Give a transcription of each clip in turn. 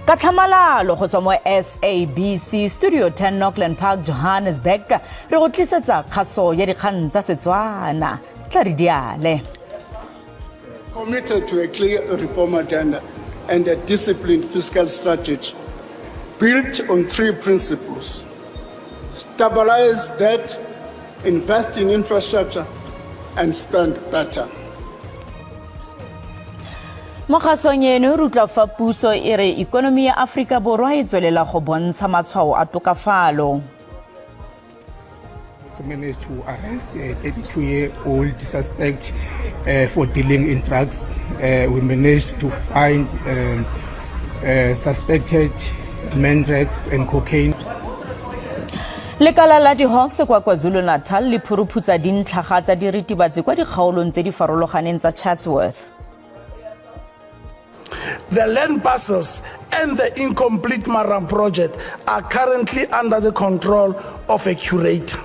Ka tlhamalalo go tswa mo SABC Studio 10 Auckland Park, Johannesburg, re go tlisetsa kgaso ya dikgang tsa Setswana. Tla re diale. Committed to a clear reform agenda and a disciplined fiscal strategy built on three principles: stabilize debt, invest in infrastructure, and spend better. Mo kgasong eno re tla fa puso e re ikonomi ya Afrika Borwa e tswelela go bontsha matshwao a tokafalo. We managed to arrest a 32-year-old suspect for dealing in drugs. We managed to find suspected mandrax and cocaine. Lekala la di-Hawks kwa KwaZulu-Natal le phuruputsa dintlhaga tsa diritibatsi kwa dikgaolong tse di farologaneng tsa Chatsworth. The land parcels and the incomplete Maram project are currently under the control of a curator.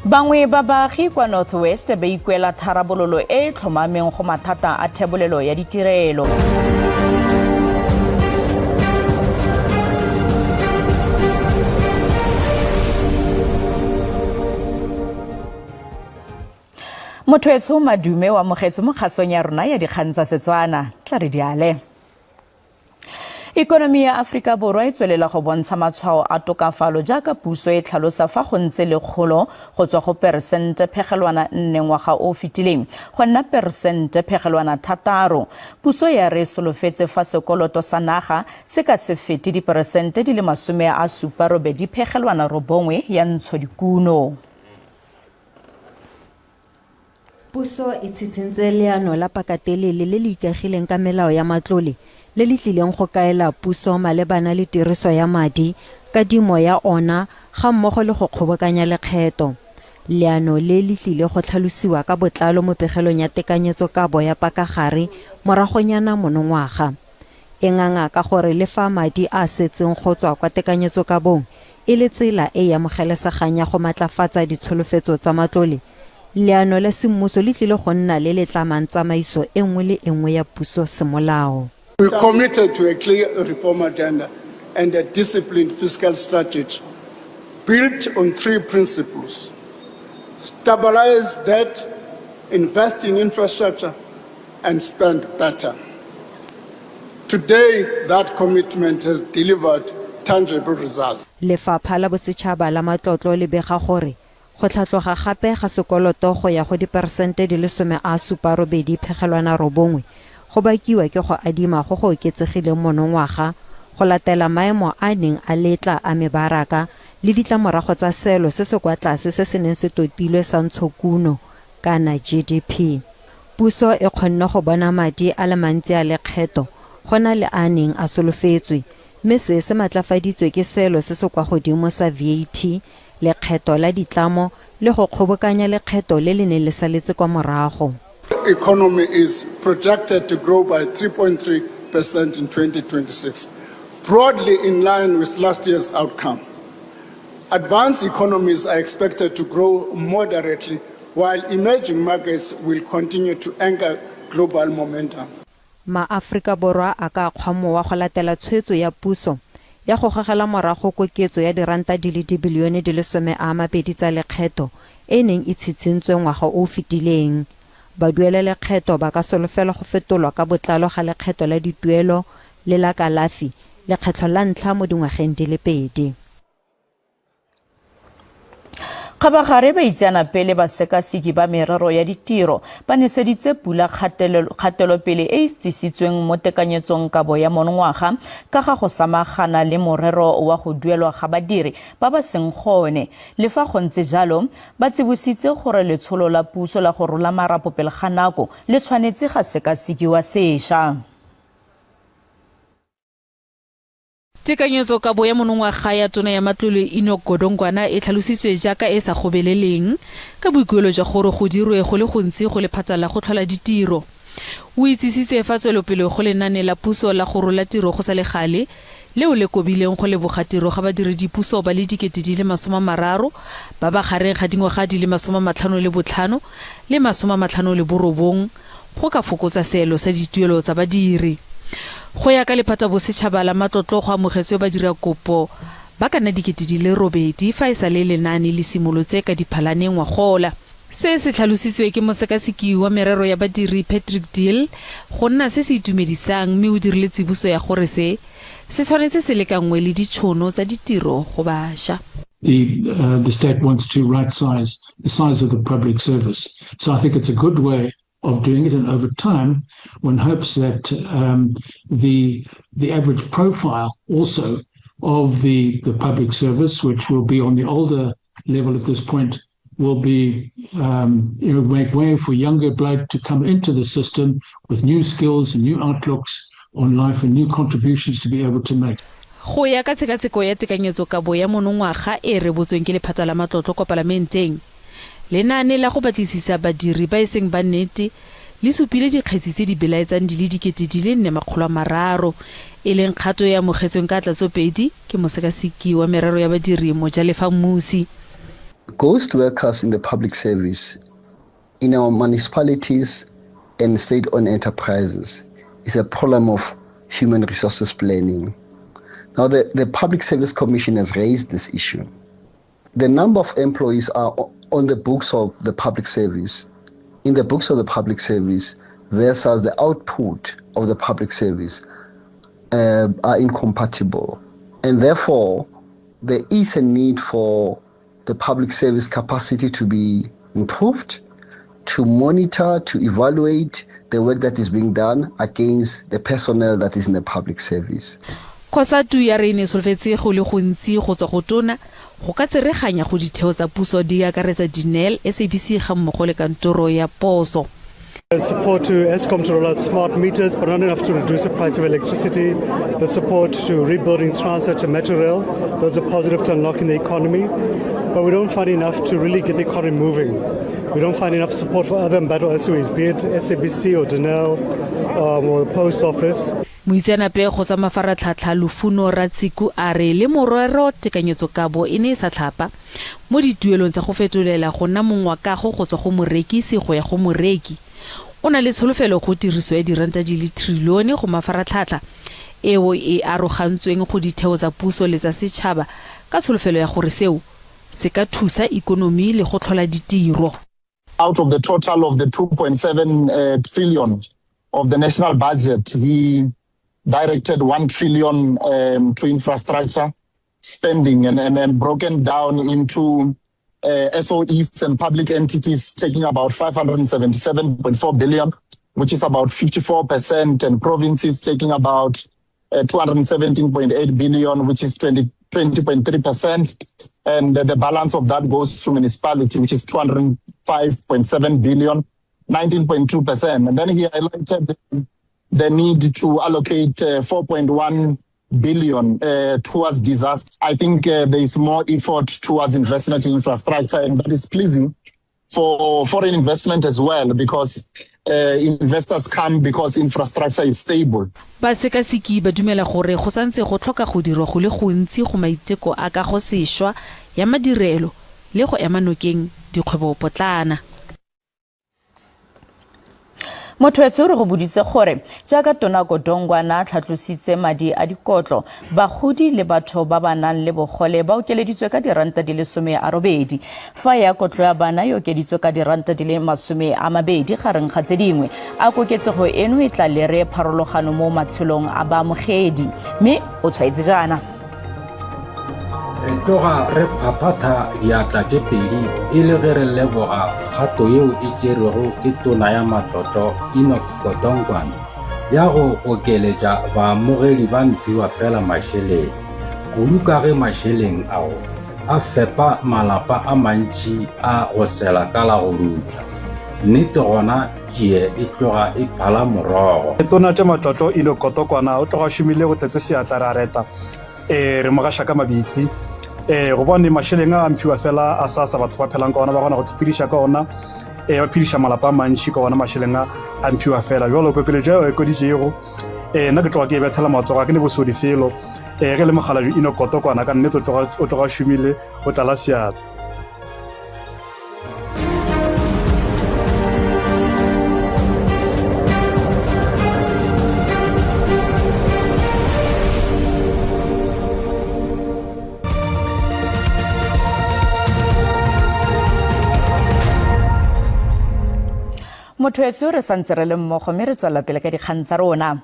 Bangwe ba baagi kwa Northwest ba ikuela tharabololo e tlhomameng go mathata a thebolelo ya ditirelo. Mothoetso Madume wa mogetse mo kgasong ya rona ya dikgang tsa Setswana. Tla re diale. Ikonomi ya Afrika Borwa e tswelela go bontsha matshwao a tokafalo jaaka puso e tlhalosa fa go ntse le kgolo go tswa go %4 ngwaga o fetileng go nna %6. Puso ya re solofetse fa sekoloto sa naga se ka se fete %78.9 ya ntshodikuno. Puso e tshitsintse leano la pakatelele le le ikagileng ka melao ya matlole le le tlileng go kaela puso malebana le tiriso ya madi ka dimo ya ona ga mmogo le go kgobokanya lekgetho. Leano le le tlile go tlhalosiwa ka botlalo mo pegelong ya tekanyetsokabo ya pakagare moragonyana monongwaga. E nganga ka gore le fa madi a setseng go tswa kwa tekanyetsokabong e le tsela e e amogelesegang ya go matlafatsa ditsholofetso tsa matlole, leano la semmuso le tlile go nna le le tlamang tsamaiso e nngwe le nngwe ya puso semolao. We committed to a clear reform agenda and a disciplined fiscal strategy built on three principles: stabilize debt, invest in infrastructure, and spend better. Today, that commitment has delivered tangible results. Lefapha la Bosetšhaba la Matlotlo le bega gore go tlhatloga gape ga sekoloto go ya go %78.9 go bakiwa ke go adima go go oketsegileng monongwaga go latela maemo a neng a letla a mebaraka le ditlamorago tsa selo se se kwa tlase se se neng se topilwe sa ntshokuno kana GDP. Puso e kgonne go bona madi a le mantsi a lekgetho go na le a neng a solofetswe, mme se se matlafaditswe ke selo se se kwa godimo sa VAT, lekgetho la ditlamo le go kgobokanya lekgetho le le neng le saletse kwa morago. The economy is projected to grow by 3.3% in 2026, broadly in line with last year's outcome. Advanced economies are expected to grow moderately, while emerging markets will continue to anchor global momentum. Ma-Afrika Borwa a ka kgwamoa go latela tshwetso ya puso ya go gagela morago koketso ya diranta di le dibilione di le 20 tsa lekgetho e neng e tshitsintswe ngwaga o fetileng. Baduele lekgetho ba ka solofela go fetolwa ka botlalo ga lekgetho la dituelo le la kalafi lekgetho la ntlha mo dingwageng di le 2. Kgabagare ba itsana pele ba sekasiki ba merero ya ditiro ba neseditse pula kgatelopele e tsisitsweng mo tekanyetsong kabo ya monongwaga ka ga go samagana le morero wa go duelwa ga badiri ba ba seng gone. Le fa go ntse jalo ba tsibositse gore letsholo la puso la go rola marapo pele ga nako le tshwanetse ga sekasiki wa sešwa. Tekanyetso kabo ya monongwaga ya tona ya matlole Enoch Godongwana e tlhalositswe jaaka e sa gobeleleng ka boikuelo jwa gore go dirwe go le gontsi go lephata la go tlhola ditiro. O itsisitse fa tswelopele go lenane la puso la go rola tiro go sa le gale leo le kobileng go leboga tiro ga badiredipuso ba le 30 ba ba gareng ga dingwaga di le 55 le 59 go ka fokotsa seelo sa dituelo tsa badiri. go ya ka lephata bosetšhaba la matlotlo go amogetswe ba dira kopo ba ka nna 8,000 fa e sa le lenaane le simolotse ka diphalane ngwagola. Se se tlhalositswe ke mosekaseki wa merero ya badiri Patrick Deal go nna se se itumedisang mme o dirile tsibuso ya gore se tshwanetse se lekangwe le ditšhono tsa ditiro go bašwa. The state wants to right-size the size of the public service. So I think it's a good way of doing it, and over time, one hopes that the average profile also of the public service, which will be on the older level at this point, will be make way for younger blood to come into the system with new skills and new outlooks on life and new contributions to be able to make. Go ya ka tshekatsheko ya tekanyetsokabo ya monongwaga e rebotsweng ke lephata la matlotlo kwa palamenteng, lenaane la go batlisisa badiri ba eseng ba nnete le supile dikgetsi tse di belaetsang di le 4,300 e leng kgato ya amogetsweng ka tlatsopedi ke mosekaseki wa merero ya badiri Mojalefa Musi. Ghost workers in the public service in our municipalities and state-owned enterprises is a problem of human resources planning. Now, the Public Service Commission has raised this issue. The number of employees are on the books of the public service, in the books of the public service, versus the output of the public service are incompatible. And therefore, there is a need for the public service capacity to be improved, to monitor, to evaluate the work that is being done against the personnel that is in the public service. Khosatu ya re ne solfetse go le gontsi go tswa go tona go ka tsereganya go ditheo tsa puso di akaretsa Dinel, SABC ga mmogo le kantoro ya poso. Support to ESCOM to roll out smart meters, but not enough to reduce the price of electricity. The support to rebuilding transit and metro rail, those are positive to unlocking the economy. But we don't find enough to really get the economy moving. We don't find enough support for other embattled SOEs, be it SABC or Dinel or the post office. Moitseanape go tsa mafaratlhatlha Lufuno Ratsiku a re le morero tekanyetsokabo e ne sa tlhapa mo dituelong tsa go fetolela go nna mongwakago go tswa go morekisi go ya go moreki. O na le tsholofelo go tiriso ya diranta di le trilione go mafaratlhatlha eo e arogantsweng go ditheo tsa puso le tsa setšhaba ka tsholofelo ya gore seo se ka thusa ikonomi le go tlhola ditiro. Out of the total of the 2.7 trillion of the national budget, he directed 1 trillion to infrastructure spending and broken down into SOEs and public entities, taking about 577.4 billion, which is about 54%, and provinces taking about 217.8 billion, which is 20.3%. And the balance of that goes to municipality, which is 205.7 billion, 19.2%. And then he highlighted the need to allocate 4.1 billion towards disaster. I think there is more effort towards investment in infrastructure, and that is pleasing for foreign investment as well, because investors come because infrastructure is stable. Ba sekaseki ba dumela gore go santse go tlhoka go dirwa go le gontsi go maiteko a ka go sešwa ya madirelo le go ema nokeng dikgwebo potlana. Mothoetse re go boditse gore jaaka tona Godongwana a tlhatlositse madi a dikotlo bagodi le batho ba ba nang le bogole ba okeleditswe ka diranta di le 80 fa ya kotlo ya bana yo okeditswe ka diranta di le 20 gareng ga tse dingwe a koketsego eno e tla le re pharologano mo matshelong a baamogedi mme o tshwaetse jana re tloga re phaphatha diatla tse pedi e le ge re leboga kgato yeo e tšerwego ke tona ya matlotlo Godongwana ya go okeletša baamogedi ba mphiwa fela mašeleng kudu ka ge mašeleng ao a fepa malapa a mantši a go sela ka la go dutla. Nnete gona tšie e tloga e phala morogo. Tona tša matlotlo Godongwana o tloga šomile go tletse seatla ra reta re mogaša ka mabitsi go bone mašeleng a mphiwa fela a sasa batho ba phelang ka ona ba gona go tsepediša ka ona ba phediša malapa a mantši ka ona mašeleng a mphiwa fela bjalo kokeletšo eo e koditšego nna ke tloga ke e bethela matsogo ke ne bosodi felo ge le mogaladi Godongwana ka nnete o tloga šomile o tlala seatla. Mothoetso re santse re le mmogo mme re tswela pele ka dikgang tsa rona.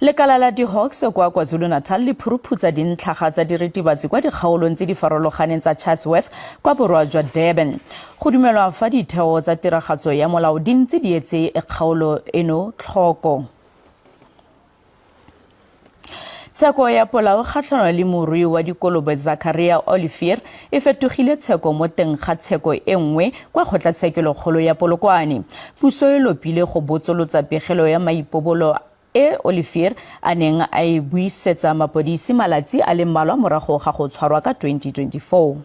Lekala la di-Hawks kwa KwaZulu-Natal le phuruphutsa dintlhaga tsa diritibatsi kwa dikgaolong tse di farologaneng tsa Chatsworth kwa borwa jwa Durban. Go dumelwa fa ditheo tsa tiragatso ya molao di ntse di etse kgaolo eno tlhoko. Tsheko ya polao kgatlhanong le morui wa dikolobe Zakaria Olivier e fetogile tsheko mo teng ga tsheko e nngwe kwa kgotlatshekelo kgolo ya Polokwane. Puso e lopile go botsolotsa pegelo ya maipobolo Olivier a neng a e buisetsa mapodisi malatsi a le mmalwa morago ga go tshwarwa ka 2024.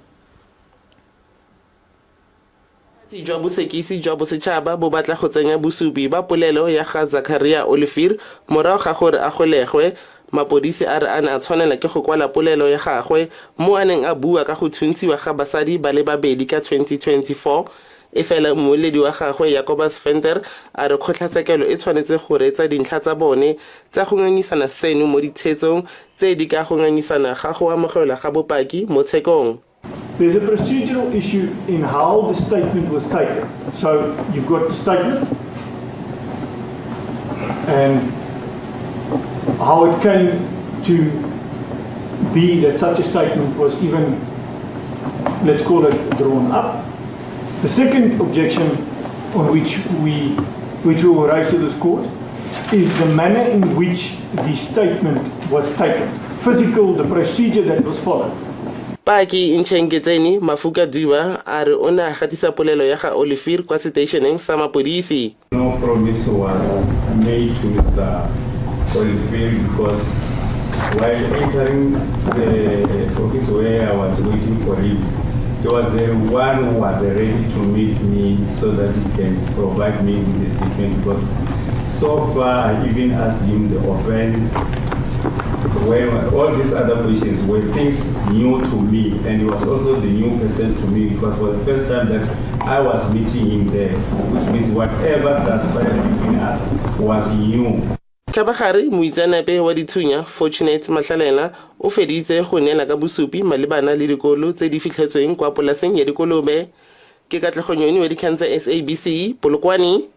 Jwa bosekisi jwa bosetšhaba bo batla go tsenya bosupi ba polelo ya ga Zakaria Olivier morago ga gore a golegwe. Mapodisi a re a ne a tshwanela ke go kwala polelo ya gagwe mo a neng a bua ka go thuntsiwa ga basadi ba le babedi ka 2024. E fela mmoledi wa gagwe Jacobus Venter a re kgotlatshekelo e tshwanetse go reetsa dintlha tsa bone tsa go ngangisana seno mo ditshetsong tse di ka go ngangisana ga go amogelwa ga bopaki mo tshekong. There's a procedural issue in how the statement was taken. So you've got the statement and how it came to be that such a statement was even, let's call it, drawn up. The second objection on which we will raise to this court is the manner in which the statement was taken. Physical, the procedure that was followed. Paki Inchengetseni Mafuka Duba a re ona gatisa polelo ya ga Olivier kwa stationeng sa mapodisi. No promise was made to Mr. Olivier because while entering the office where I was waiting for him, there was the one who was ready to meet me so that he can provide me with the statement, because so far I even asked him the offense, when all these other questions were things new to me, and he was also the new person to me, because for the first time that I was meeting him there, which means whatever transpired between us was new. Kabagare moitseanape wa dithunya Fortunate Mahlalela o feditse go neela ka bosupi malebana le dikolo tse di fitlhetsweng kwa polaseng ya dikolobe. Ke Katlego wa dikgang tsa SABC Polokwane.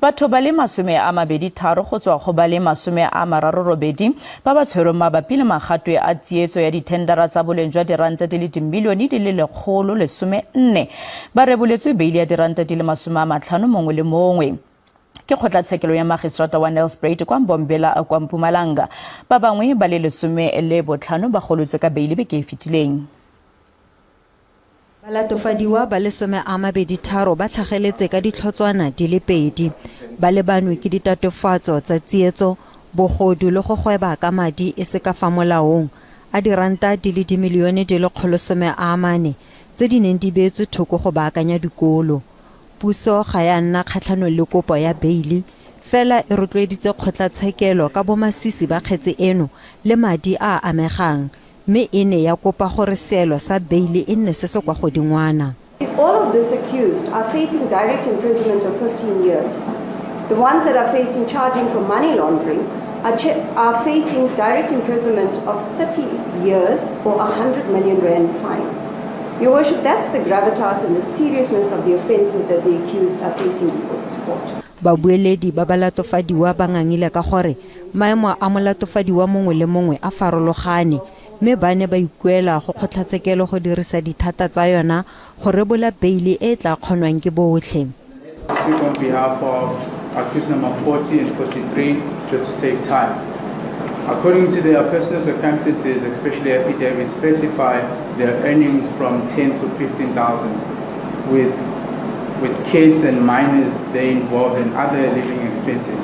Batho ba le 23 go tswa go ba le 38 ba ba tshwerweng mabapi le magato a tsietso ya dithendara tsa boleng jwa diranta di le dimilione di le 114 ba reboletswe beili ya diranta di le 50 mongwe le mongwe. Ke kgotlatshekelo ya magistrata wa Nelspruit kwa Mbombela kwa Mpumalanga. Ba bangwe ba le 15 ba golotswe ka beili beke e fetileng. Balatofadiwa ba le 23 ba tlhageletse ka ditlhotswana di le 2. Ba le banwe ke ditatofatso tsa tsietso, bogodu le go gweba ka madi e se ka fa molaong a diranta di le dimilione di le 140 tse di neng di beetswe thoko go baakanya dikolo. Puso ga ya nna kgatlhanong le kopo ya beili, fela e rotloeditse kgotlatshekelo ka bomasisi ba kgetse eno le madi a amegang, mme e ne ya kopa gore seelo sa beili e nne se se kwa godingwana. All of these accused are facing direct imprisonment of 15 years. The ones that are facing charging for money laundering are facing direct imprisonment of 30 years or 100 million rand fine. Your Worship, that's the gravitas and the seriousness of the offences that the accused are facing before this court. Babueledi ba balatofadiwa ba ngangile ka gore maemo a molatofadiwa mongwe le mongwe a farologane, mme ba ne ba ikuela go kgotlatshekelo go dirisa dithata tsa yona go rebola beili e tla kgonwang ke botlhe. Speak on behalf of accused number 40 and 43 just to save time. According to their personal circumstances, especially affidavits specify their earnings from 10 to 15,000, with kids and minors they involved in other living expenses.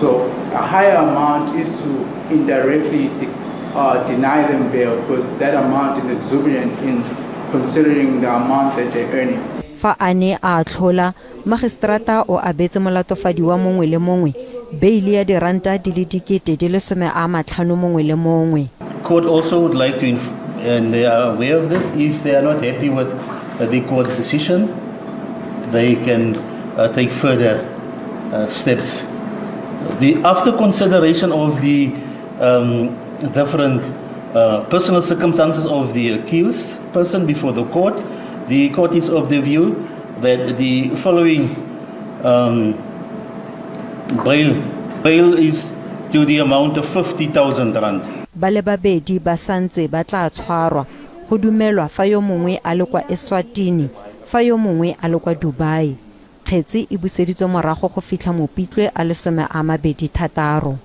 So a higher amount is to indirectly deny them bail because that amount is exorbitant in considering the amount that they're earning. Fa ane a tlhola magistrata o abetse molatofadiwa mongwe le mongwe beili ya diranta di le dikete di le 50 mongwe le mongwe. Court also would like to, and they are aware of this, if they are not happy with the court's decision, they can take further steps. After consideration of the different personal circumstances of the accused person before the court is of the view that the following bail is to the amount of 50,000 rand. Ba le babedi ba santse ba tla tshwarwa go dumelwa fa yo mongwe a le kwa Eswatini fa yo mongwe a le kwa Dubai. Kgetsi e buseditswe morago go fitlha Mopitlwe a le 26.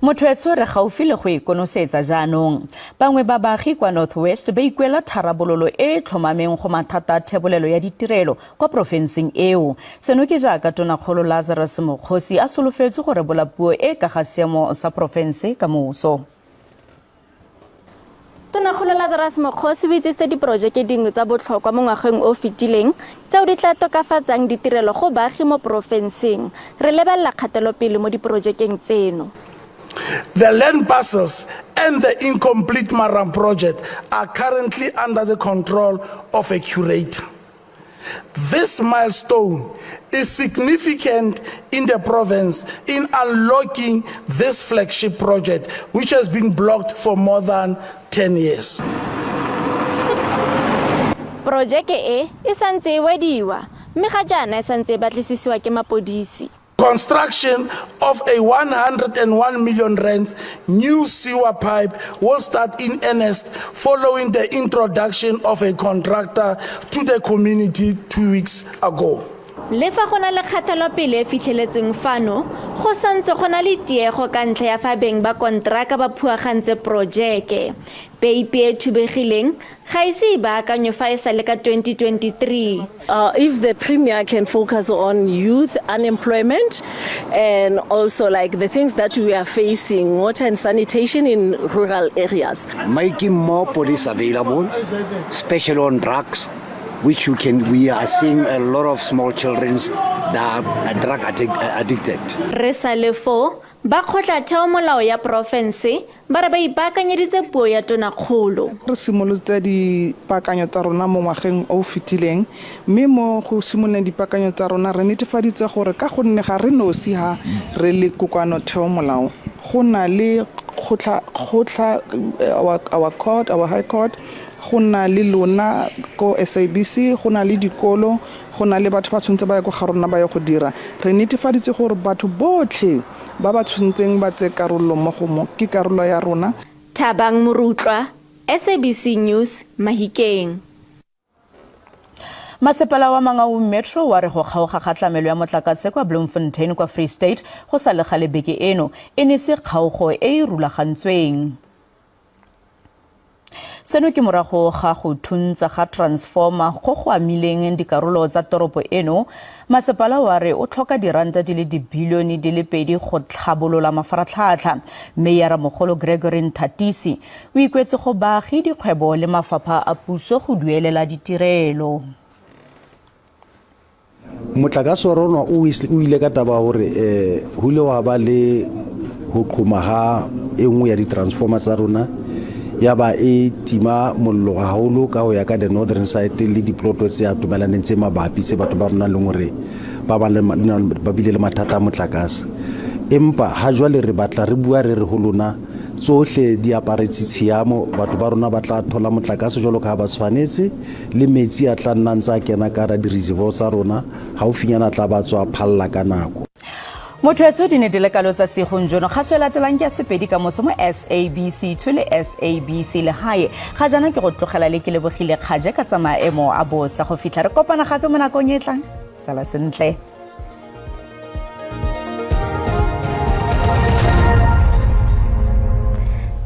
Motho etsho re gaufi le go ikonosetsa jaanong. Bangwe ba baagi kwa Northwest ba ikuela tharabololo e tlhomameng go mathata a thebolelo ya ditirelo kwa profenseng eo. Seno ke jaaka Tonakgolo Lazarus Mokgosi a solofetse gore bolapuo e ka ga seemo sa profense ka moso. Tonakgolo Lazarus Mokgosi o itsetse diporojeke dingwe tsa botlhokwa mo ngwageng o fetileng tseo di tla tokafatsang ditirelo go baagi mo profenseng. Re lebelela kgatelopele mo diporojekeng tseno. The land parcels and the incomplete Maram project are currently under the control of a curator. This milestone is significant in the province in unlocking this flagship project, which has been blocked for more than 10 years. Projeke e santse e wediwa, mme ga jaana e santse e batlisisiwa ke mapodisi. Construction of a 101 million rand new sewer pipe will start in earnest following the introduction of a contractor to the community 2 weeks ago. Le fa go na le kgatelopele e fitlheletseng fano, go santse go na le tiego ka ntlha ya fa beng ba kontraka ba phuagantse projeke. Peipi e thubegileng ga ise e baakanyo fa e sa le ka 2023. If the Premier can focus on youth unemployment and also like the things that we are facing, water and sanitation in rural areas. Making more police available, especially on drugs, which we are seeing a lot of small children that are drug addicted. Re sa le fo ba khotla theo molao ya province ba re ba ipaakanyeditse puo ya Tonakgolo. Re simolotse dipaakanyo tsa rona mo ngwageng o fetileng, mme mo go simoleng dipaakanyo tsa rona re netefaditse gore ka gonne ga re nosi ha re le kokoano theo molao go na le our high court, go na le lona ko SABC, go na le dikolo, go na le batho ba tshwantse ba ya go ga rona ba ya go dira. Re netefaditse gore batho botlhe ba ba tshwantseng ba tse karolo mo go ke karolo ya rona. Thabang Morutlwa, SABC News, Mahikeng. Masepala wa Mangaung Metro wa re go kgaoga ga tlamelo ya motlakase kwa Bloemfontein kwa Free State go sa le gale beke eno e ne se kgaogo e rulagantsweng. Seno ke morago ga go thuntsa ga transformer go go amileng dikarolo tsa toropo eno. Masepala wa re o tlhoka diranta di le dibilione di le 2 go tlhabolola mafaratlhatlha. Meyara mogolo Gregory Ntatisi o ikwetse go baagi dikgwebo le mafapha a puso go duelela ditirelo. Motlakase wa rona o ile ka taba hore ho ile wa ba le ho qhoma ha e nngwe ya di-transformer tsa rona ya ba e tima mollo haholo ka ho ya ka the northern side le diploto tse a tumelaneng tse mabapi tse batho ba rona le ngore ba bile le mathata a motlakase. Empa ha jwale re batla re bua re ho lona tsohle di aparetse tshiamo batho ba rona ba tla thola motlakase jwalo ka ba tshwanetse le metsi a tla nna ntsa kena ka ra di-reservoir tsa rona ha o finyana tla ba tswa phalla ka nako. Motho etso di ne di lekalo tsa segonjono ga se latelang ke sepedi ka moso mo SABC 2 le SABC le hae ga jana ke go tlogela le ke lebogile kgaje ka tsa maemo a bosa go fitla re kopana gape mo nakong e tlang. Sala sentle.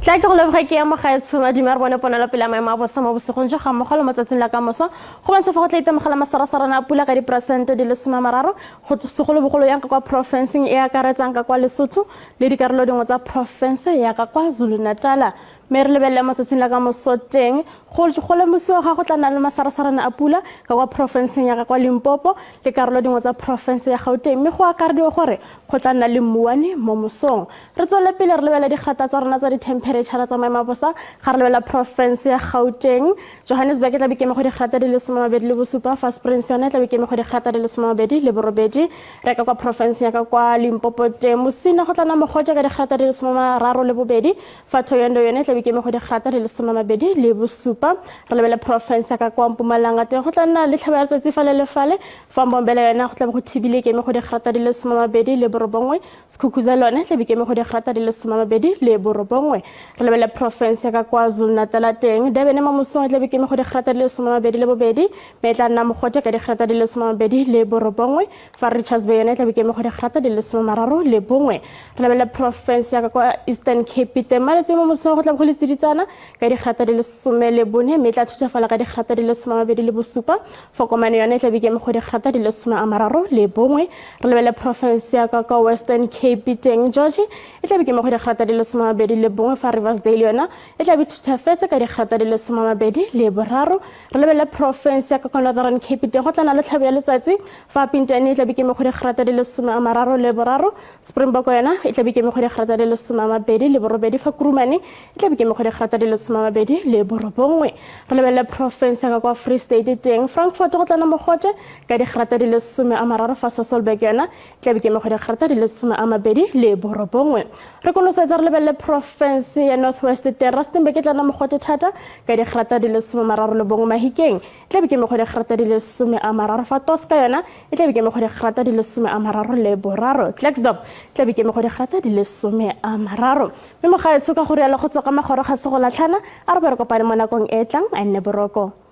Tla ke go leboga ke ya mogaetsho ma dimar bone ponelo pele maemo a bosa mo bosegonjo ga mogolo matsatsing la ka moso go bantse fa go tla itemogela masarasara na pula ka diperesente di le 30 go segolo bogolo yang ka kwa provinceng e akaretsang ka kwa Lesotho le dikarolo dingwe tsa province ya ka kwa Zulu Natal mme re lebelele matsatsing la ka moso teng go lemosiwa ga go tla nna le masarasarana a pula ka kwa porofenseng ya ka kwa Limpopo le karolo dingwe tsa porofense ya Gauteng mme go akarediwa gore go tla nna le mmuane mo mosong re tswele pele re lebelele digata tsa rona tsa di-temperature tsa maemo a bosa ga re lebela porofense ya Gauteng Johannesburg e tla be keme go digata di le 27 fa Springs yone e tla be keme go digata di le 28 re ka kwa porofense ya ka kwa Limpopo teng Mosina go tla nna mogote ka digata di le 32 fa Thohoyandou yone e tla be keme go digata di le 27 re lebele porofense ya ka kwa Mpumalanga teng go tla nna le tlhaba ya letsatsi fa le lefale fa Mbombela yone go tla be go thibile keme go digata di le 28 Sekhukhune lone tla be keme go digata di le 29 re lebele porofense ya ka kwa KwaZulu-Natal teng Durban mo mosong tla be keme go digata di le 22 mme tla nna mogote ka digata di le 29 fa Richards Bay yone tla be keme go digata di le 31 re lebele porofense ya ka kwa Eastern Cape teng malatsi mo mosong go tla be go le tsiditsana ka digata di le 14 mme tla thutafala ka digata di le 27 Fokomane yone tla be keme go digata di le 31 re lebele porofense ya ka kwa Western Cape teng George e tla be keme go digata di le 21 fa Riversdale yona e tla be thutafetse ka digata di le 23 re lebele porofense ya ka kwa Northern Cape teng go tla na le tlhabo ya letsatsi fa Pintane e tla be keme go digata di le 33 Springbok yona e tla be keme go digata di le 28 fa Kurumane e tla be keme go digata di le 29 re lebele porofense ya ka kwa Free State teng Frankfurt go tla na mogote ka digata di le 30 fa Sasolburg yona e tla be keme go digata di le 29 re konosetsa re lebele porofense ya Northwest teng Rustenburg e tla na mogote thata ka digata di le 31 Mahikeng e tla be keme go digata di le 30 fa Tosca yona e tla be keme go digata di le 33 Klerksdorp e tla be keme go digata di le 30 mme mo gaetsho ka gore ya le go tswa ka magoro ga se go latlhana a re be re kopane mo nakong e tlang a nne boroko